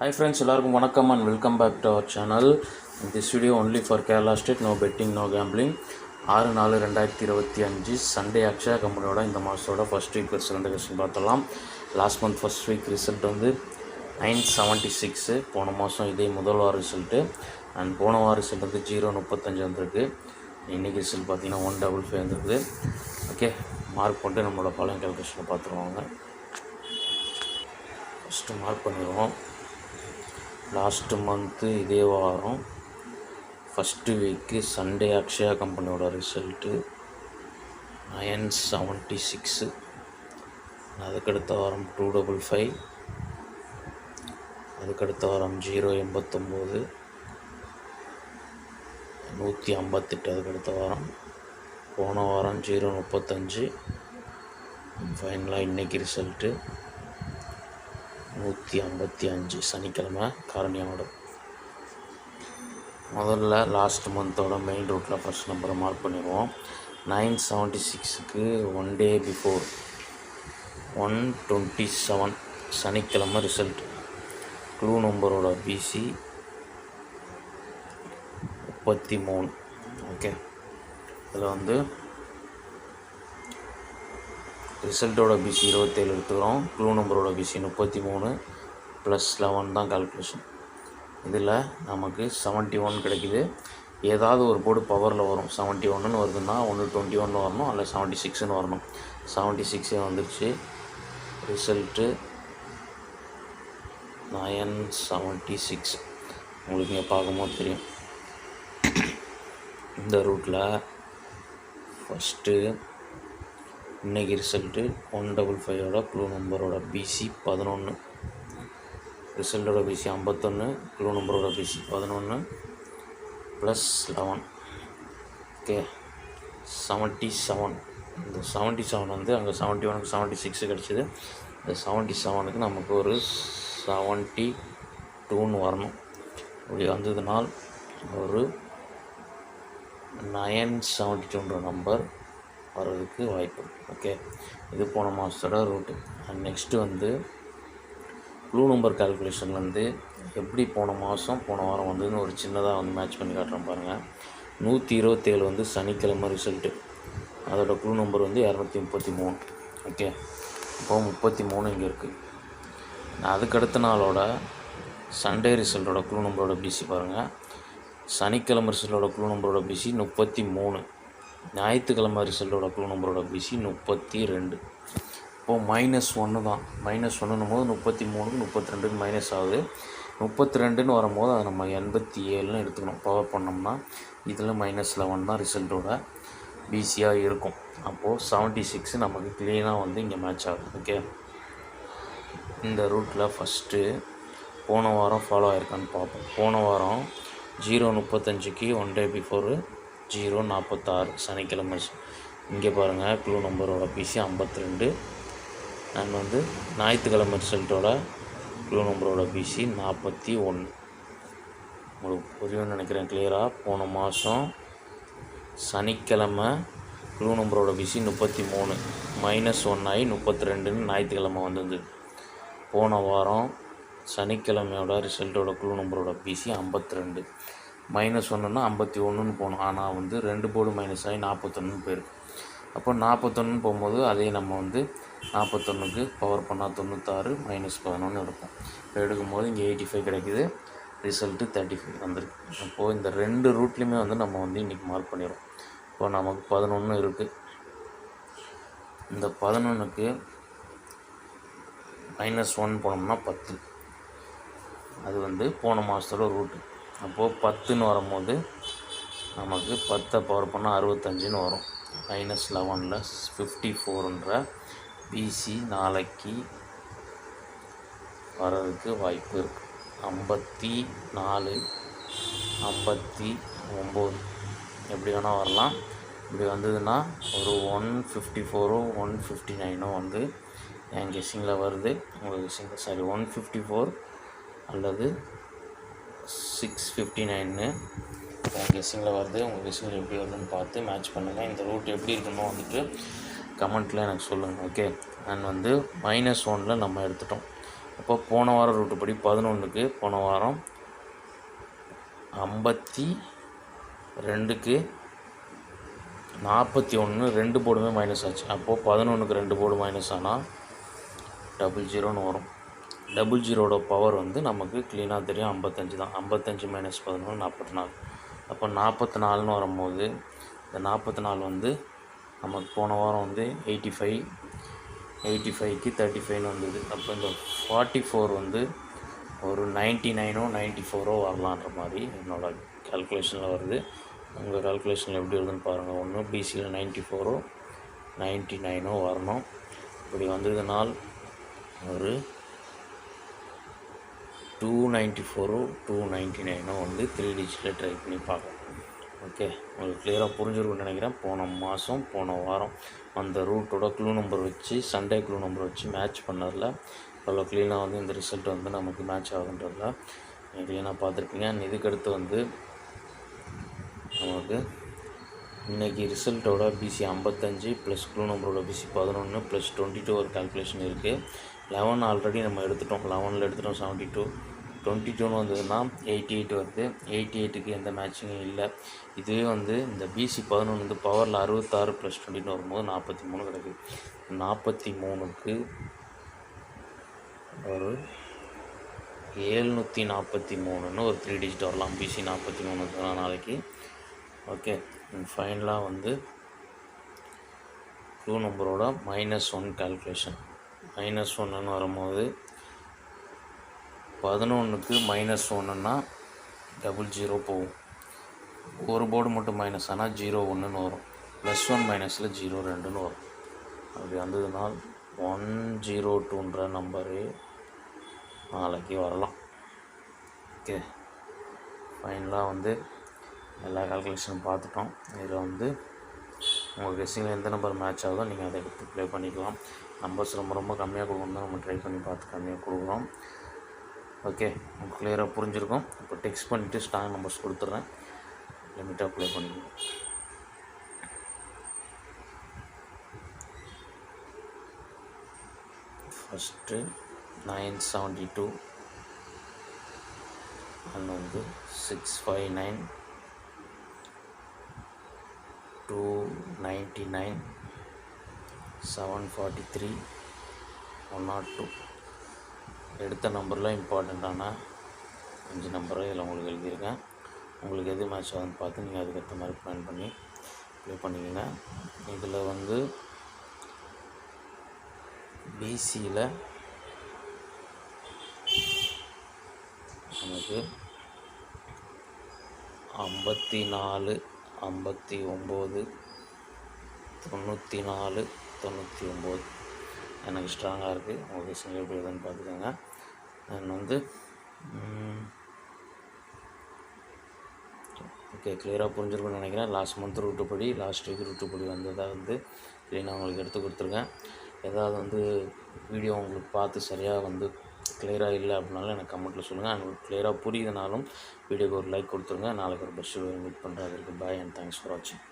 Hi friends, எல்லாருக்கும் வணக்கம் and welcome back to our channel. In this video only for Kerala State, no betting, no gambling. 6/4/2025 Sunday Akshaya கம்பெனியோட இந்த மாதத்தோட first week result பார்த்தலாம். Last month first week result வந்து 976. போன மாதம் இதே முதல் வார ரிசல்ட்டு அண்ட் போன வார ரிசல்ட் வந்து 035 வந்திருக்கு. இன்றைக்கி ரிசல்ட் பார்த்திங்கன்னா 155 வந்துருக்குது. ஓகே, மார்க் பண்ணிட்டு நம்மளோட பலன் கேல்குலேஷனை பார்த்துருவாங்க. ஃபஸ்ட்டு மார்க் பண்ணிடுவோம். லாஸ்ட்டு மந்த்து இதே வாரம் ஃபஸ்ட்டு வீக்கு சண்டே அக்ஷயா கம்பெனியோட ரிசல்ட்டு 976. அதுக்கடுத்த வாரம் 255, அதுக்கடுத்த வாரம் 089, 158. அதுக்கடுத்த வாரம் போன வாரம் 035. ஃபைனலாக இன்றைக்கி ரிசல்ட்டு 155 சனிக்கிழமை காரணியாவோட. முதல்ல லாஸ்ட் மந்தோட மெயின் ரூட்டில் ஃபஸ்ட் நம்பரை மார்க் பண்ணிடுவோம். 976க்கு 1 day பிஃபோர் 127 சனிக்கிழமை ரிசல்ட். க்ளூ நம்பரோட பிசி 33. ஓகே, இதில் வந்து ரிசல்ட்டோட பிசி 27 எடுத்துக்கிறோம். க்ளூ நம்பரோட பிசி 33 + 11 தான் கால்குலேஷன். இதில் நமக்கு 71 கிடைக்குது. ஏதாவது ஒரு போர்டு பவரில் வரும். 71ன்னு வருதுன்னா ஒன்று 21 வரணும், அல்ல 76ன்னு வரணும். 76 வந்துருச்சு. ரிசல்ட்டு 976. உங்களுக்கு இங்கே பார்க்கும்போது தெரியும். இந்த ரூட்டில் ஃபஸ்ட்டு இன்றைக்கி ரிசல்ட்டு 155ஓட க்ளூ நம்பரோட பிசி 11. ரிசல்ட்டோட பிசி 51, க்ளூ நம்பரோட பிசி 11 + 11. ஓகே, 77. இந்த 77 வந்து அங்கே 71க்கு 76 கிடச்சிது. இந்த 77க்கு நமக்கு ஒரு 72ன்னு வரணும். இப்படி வந்ததுனால் ஒரு 972ன்ற நம்பர் வர்றதுக்கு வாய்ப்பு. ஓகே, இது போன மாதத்தோட ரூட்டு. அண்ட் நெக்ஸ்ட்டு வந்து க்ளூ நம்பர் கால்குலேஷன்லேருந்து எப்படி போன மாதம் போன வாரம் வந்ததுன்னு ஒரு சின்னதாக வந்து மேட்ச் பண்ணி காட்டுறேன் பாருங்கள். 127 வந்து சனிக்கிழமை ரிசல்ட்டு. அதோட க்ளூ நம்பர் வந்து 233. ஓகே, இப்போது 33 இங்கே இருக்குது. அதுக்கடுத்த நாளோட சண்டே ரிசல்ட்டோட க்ளூ நம்பரோட பிசி பாருங்கள். சனிக்கிழமை ரிசல்ட்டோட க்ளூ நம்பரோட பிசி 33. ஞாயிற்றுக்கிழமை ரிசல்ட்டோட க்ளூ நம்பரோட பிசி 32. இப்போது -1 தான். -1ன்னும் போது 33க்கு 32க்கு மைனஸ் ஆகுது. 32ன்னு வரும்போது அதை நம்ம 87ன்னு எடுத்துக்கணும். பவர் பண்ணோம்னா இதில் -11 தான் ரிசல்ட்டோட பிசியாக இருக்கும். அப்போது 76 நமக்கு க்ளீனாக வந்து இங்கே மேட்ச் ஆகுது. ஓகே, இந்த ரூட்டில் ஃபஸ்ட்டு போன வாரம் ஃபாலோ ஆகிருக்கான்னு பார்ப்போம். போன வாரம் 035க்கு 1 day பிஃபோரு 046 சனிக்கிழமை. இங்கே பாருங்கள், க்ளூ நம்பரோட பிசி 52. அண்ட் வந்து ஞாயிற்றுக்கிழமை ரிசல்ட்டோட க்ளூ நம்பரோட பிசி 41. உங்களுக்கு புரியும்னு நினைக்கிறேன் கிளியராக. போன மாதம் சனிக்கிழமை க்ளூ நம்பரோட பிசி 33 -1 ஆகி 32ன்னு ஞாயிற்றுக்கிழமை வந்தது. போன வாரம் சனிக்கிழமையோட ரிசல்ட்டோட க்ளூ நம்பரோட பிசி 52. -1ன்னா 51ன்னு போகணும். ஆனால் வந்து 2 போர்டு மைனஸ் ஆகி 41ன்னு போயிருக்கு. அப்போ 41ன்னு போகும்போது அதே நம்ம வந்து 41க்கு பவர் பண்ணால் 96 -11 எடுப்போம். இப்போ எடுக்கும்போது இங்கே 85 கிடைக்குது. ரிசல்ட்டு 35 வந்துருக்கு. அப்போது இந்த 2 ரூட்லேயுமே வந்து நம்ம வந்து இன்றைக்கி மார்க் பண்ணிடுறோம். இப்போ நமக்கு 11 இருக்குது. இந்த 11க்கு -1 போனோம்னா 10. அது வந்து போன மாதத்தோட ரூட்டு. அப்போது 10ன்னு வரும்போது நமக்கு 10 பவர் பண்ணால் 65ன்னு வரும். -11ல் 54ன்ற பிசி நாளைக்கு வர்றதுக்கு வாய்ப்பு இருக்குது. 54, 59 எப்படி வேணால் வரலாம். இப்படி வந்ததுன்னா ஒரு 154 159 வந்து என் கெஸ்ஸிங்கில் வருது. உங்கள் கெஸ்ஸிங்கில் 154 அல்லது 659ன்னு உங்கள் கெஸ்ஸிங்கில் வருது. உங்கள் கெஸ்ஸிங்கில் எப்படி வருதுன்னு பார்த்து மேட்ச் பண்ணுங்கள். இந்த ரூட் எப்படி இருக்கணும் வந்துட்டு கமெண்ட்டில் எனக்கு சொல்லுங்கள். ஓகே, அண்ட் வந்து -1ல் நம்ம எடுத்துட்டோம். அப்போ போன வாரம் ரூட்டு படி 11க்கு போன வாரம் 52க்கு 41 2 போர்டுமே மைனஸ் ஆச்சு. அப்போது 11க்கு 2 போர்டு மைனஸ் ஆனால் 00ன்னு வரும். 00ஓட பவர் வந்து நமக்கு க்ளீனாக தெரியும் 55 தான். 55 - 11 44. அப்போ 44ன்னு வரும்போது இந்த 44 வந்து நமக்கு போன வாரம் வந்து 85க்கு 35ன்னு வந்தது. அப்போ இந்த 44 வந்து ஒரு 99ஓ 94ஓ வரலான்ற மாதிரி என்னோடய கால்குலேஷனில் வருது. உங்கள் கால்குலேஷனில் எப்படி வருதுன்னு பாருங்கள். ஒன்று பிசியில் 94ஓ 99ஓ வரணும். இப்படி வந்ததுனால் ஒரு 294ஓ 299ஓ வந்து 3 டிஜிட்டில் ட்ரை பண்ணி பார்க்கலாம். ஓகே, உங்களுக்கு கிளியராக புரிஞ்சிருக்குன்னு நினைக்கிறேன். போன வாரம் அந்த ரூட்டோட க்ளூ நம்பர் வச்சு சண்டே க்ளூ நம்பர் வச்சு மேட்ச் பண்ணதில் அவ்வளோ க்ளீனாக வந்து இந்த ரிசல்ட் வந்து நமக்கு மேட்ச் ஆகுன்றதில் க்ளீனாக பார்த்துருப்பீங்க. இதுக்கடுத்து வந்து நமக்கு இன்றைக்கி ரிசல்ட்டோட பிசி 55 ப்ளஸ் க்ளூ நம்பரோட பிசி 11 ப்ளஸ் 22 ஒரு கால்குலேஷன் இருக்குது. 11 ஆல்ரெடி நம்ம எடுத்துட்டோம். 11ல் எடுத்துட்டோம் 72. 22ன்னு வந்ததுன்னா 88 வருது. 88க்கு எந்த மேட்சிங்கும் இல்லை. இதுவே வந்து இந்த பிசி 11 வந்து பவரில் 66 + 20 வரும்போது 43 கிடைக்குது. 43க்கு ஒரு 743ன்னு ஒரு 3 டிஜிட் வரலாம். பிசி 43 நாளைக்கு. ஓகே, ஃபைனலாக வந்து க்ளூ நம்பரோட -1 கால்குலேஷன். -1ன்னு வரும்போது 11க்கு -1ன்னா 00 போகும். ஒரு போர்டு மட்டும் மைனஸ் ஆனால் 01ன்னு வரும். +1 மைனஸில் 02ன்னு வரும். அப்படி வந்ததுனால் 102ன்ற நம்பரு நாளைக்கு வரலாம். ஓகே, ஃபைனலாக வந்து எல்லா கால்குலேஷனும் பார்த்துட்டோம். இதில் வந்து உங்கள் கெஸ்ஸிங்கில் எந்த நம்பர் மேட்ச் ஆகுதோ நீங்கள் அதை எடுத்து ப்ளே பண்ணிக்கலாம். நம்பர்ஸ் ரொம்ப கம்மியாக கொடுக்கணும் தான் நம்ம ட்ரை பண்ணி பார்த்து கம்மியாக கொடுக்குறோம். ஓகே, உங்களுக்கு கிளியராக புரிஞ்சிருக்கும். இப்போ டெக்ஸ்ட் பண்ணிவிட்டு ஸ்ட்ராங் நம்பர்ஸ் கொடுத்துட்றேன். லிமிட்டாக ப்ளே பண்ணிக்கலாம். ஃபஸ்ட்டு 972 அண்ட் வந்து 659 299 743 102. எடுத்த நம்பரில் இம்பார்ட்டண்ட்டான 5 நம்பரை இதில் உங்களுக்கு எழுதியிருக்கேன். உங்களுக்கு எது மேட்ச் ஆகுதுன்னு பார்த்து நீங்கள் அதுக்கேற்ற மாதிரி பிளான் பண்ணி ப்ளே பண்ணிக்கங்க. இதில் வந்து பிசியில் நமக்கு 54 59 94 99 எனக்கு ஸ்ட்ராங்காக இருக்குது. உங்களுக்கு சிங்கிள் எப்படி வருதுன்னு பார்த்துக்கோங்க. நான் வந்து ஓகே, கிளியராக புரிஞ்சிருக்குன்னு நினைக்கிறேன். லாஸ்ட் மந்த் ரூட்டுப்படி லாஸ்ட் வீக் ரூட்டுப்படி வந்ததாக வந்து க்ளீனாக உங்களுக்கு எடுத்து கொடுத்துருக்கேன். ஏதாவது வந்து வீடியோ உங்களுக்கு பார்த்து சரியாக வந்து கிளியராக இல்லை அப்படின்னாலும் எனக்கு கமெண்ட்டில் சொல்லுங்கள். உங்களுக்கு கிளியராக புரியுதுனாலும் வீடியோக்கு ஒரு லைக் கொடுத்துருங்க. நாளைக்கு ஒரு பெஸ்ட் மீட் பண்ணுறேன். அதுக்கு பாய் அண்ட் தேங்க்ஸ் ஃபார் வாட்சிங்.